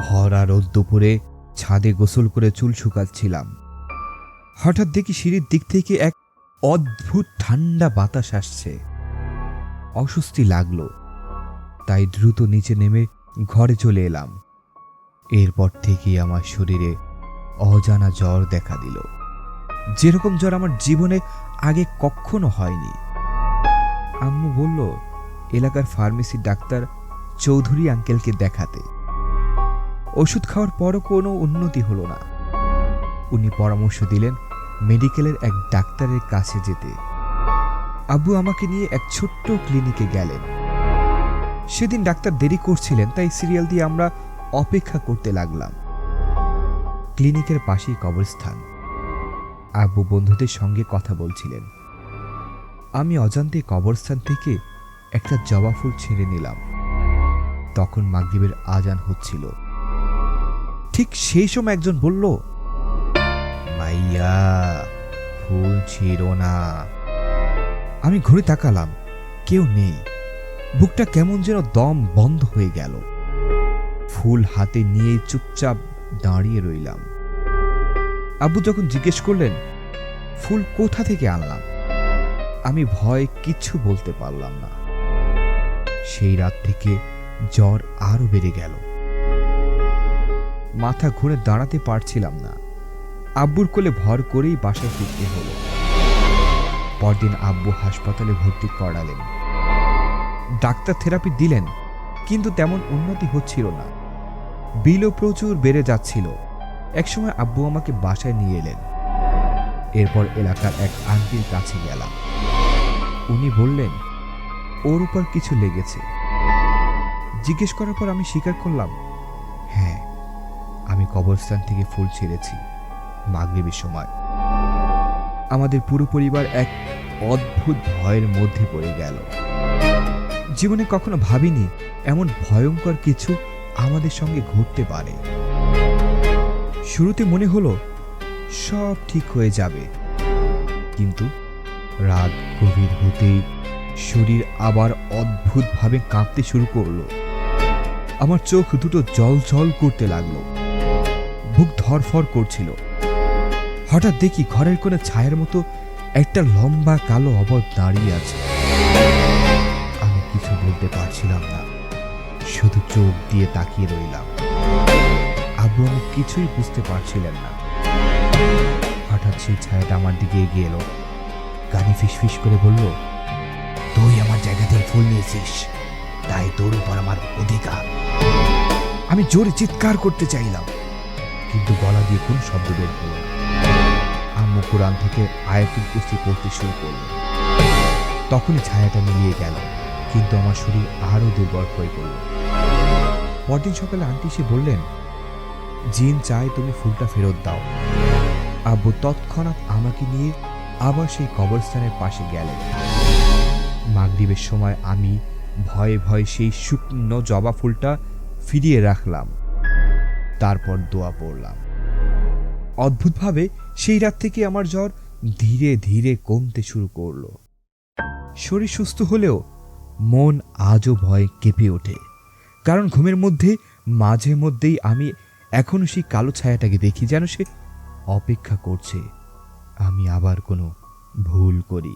ভরা রোদ দুপুরে ছাদে গোসল করে চুল শুকাচ্ছিলাম। হঠাৎ দেখি সিঁড়ির দিক থেকে এক অদ্ভুত ঠান্ডা বাতাস আসছে। অস্বস্তি লাগলো, তাই দ্রুত নিচে নেমে ঘরে চলে এলাম। এরপর থেকেই আমার শরীরে অজানা জ্বর দেখা দিল, যেরকম জ্বর আমার জীবনে আগে কখনো হয়নি। আম্মু বলল এলাকার ফার্মেসির ডাক্তার চৌধুরী আঙ্কেলকে দেখাতে। ওষুধ খাওয়ার পরও কোনো উন্নতি হলো না। উনি পরামর্শ দিলেন মেডিকেলের এক ডাক্তারের কাছে যেতে। আব্বু আমাকে নিয়ে এক ছোট্ট ক্লিনিকে গেলেন। সেদিন ডাক্তার দেরি করছিলেন, তাই সিরিয়াল দিয়ে আমরা অপেক্ষা করতে লাগলাম। ক্লিনিকের পাশেই কবরস্থান। আব্বু বন্ধুদের সঙ্গে কথা বলছিলেন। আমি অজান্তে কবরস্থান থেকে একটা জবা ফুল ছিঁড়ে নিলাম। তখন মাগরিবের আজান হচ্ছিল। ঠিক সেই সময় একজন বলল, মাইয়া, ফুল ছিঁড়ো না। আমি ঘুরে তাকালাম, কেউ নেই। বুকটা কেমন যেন দম বন্ধ হয়ে গেল। ফুল হাতে নিয়ে চুপচাপ দাঁড়িয়ে রইলাম। আব্বু যখন জিজ্ঞেস করলেন ফুল কোথা থেকে আনলাম, আমি ভয়ে কিচ্ছু বলতে পারলাম না। সেই রাত থেকে জ্বর আরো বেড়ে গেল। মাথা ঘুরে দাঁড়াতে পারছিলাম না। আব্বুর কোলে ভর করেই বাসায় ফিরতে হলো। পরদিন আব্বু হাসপাতালে ভর্তি করালেন। ডাক্তার থেরাপি দিলেন, কিন্তু তেমন উন্নতি হচ্ছিল না। বিলও প্রচুর বেড়ে যাচ্ছিল। একসময় আব্বু আমাকে বাসায় নিয়ে এলেন। এরপর এলাকার এক আন্টির কাছে গেলাম। উনি বললেন ওর উপর কিছু লেগেছে। জিজ্ঞেস করার পর আমি স্বীকার করলাম, হ্যাঁ, আমি কবরস্থান থেকে ফুল ছিঁড়েছি মাগরিবের সময়। আমাদের পুরো পরিবার এক অদ্ভুত ভয়ের মধ্যে পড়ে গেল। জীবনে কখনো ভাবিনি এমন ভয়ঙ্কর কিছু আমাদের সঙ্গে ঘটতে পারে। শুরুতে মনে হলো সব ঠিক হয়ে যাবে, কিন্তু রাত গভীর হতেই শরীর আবার অদ্ভুতভাবে কাঁপতে শুরু করলো। আমার চোখ দুটো জল জল করতে লাগলো, বুক ধরফর করছিল। হঠাৎ দেখি ঘরের কোণে ছায়ার মতো একটা লম্বা কালো অবয়ব দাঁড়িয়ে আছে। আমি কিছু বলতে পারছিলাম না, শুধু চোখ দিয়ে তাকিয়ে রইলাম। আব্বু আমি কিছুই বুঝতে পারছিলেন না। হঠাৎ সেই ছায়াটা আমার দিকে এগিয়ে এলো। কানে ফিসফিস করে বলল, তুই আমার জায়গা থেকে ফুল নিয়েছিস, তাই তোর উপর আমার অধিকার। আমি জোরে চিৎকার করতে চাইলাম, কিন্তু গলা দিয়ে কোন শব্দ বের হলো না। আম্মু কোরআন থেকে আয়াতুল কুরসি পড়তে শুরু করল। তখনই ছায়াটা মিলিয়ে গেল, কিন্তু আমার শরীর আরো দুর্বল হয়ে পড়ল। পরদিন সকালে আন্টি এসে বললেন, জিন চায় তুমি ফুলটা ফেরত দাও। আব্বু তৎক্ষণাৎ আমাকে নিয়ে আবার সেই কবরস্থানের পাশে গেলেন। মাগরিবের সময় আমি ভয়ে ভয়ে সেই শুকনো জবা ফুলটা ফিরিয়ে রাখলাম। তারপর দোয়া পড়লাম। অদ্ভুতভাবে সেই রাত থেকে আমার জ্বর ধীরে ধীরে কমতে শুরু করলো। শরীর সুস্থ হলেও মন আজও ভয়ে কেঁপে ওঠে, কারণ ঘুমের মধ্যে মাঝে মধ্যেই আমি এখনো সেই কালো ছায়াটাকে দেখি, যেন সে অপেক্ষা করছে আমি আবার কোনো ভুল করি।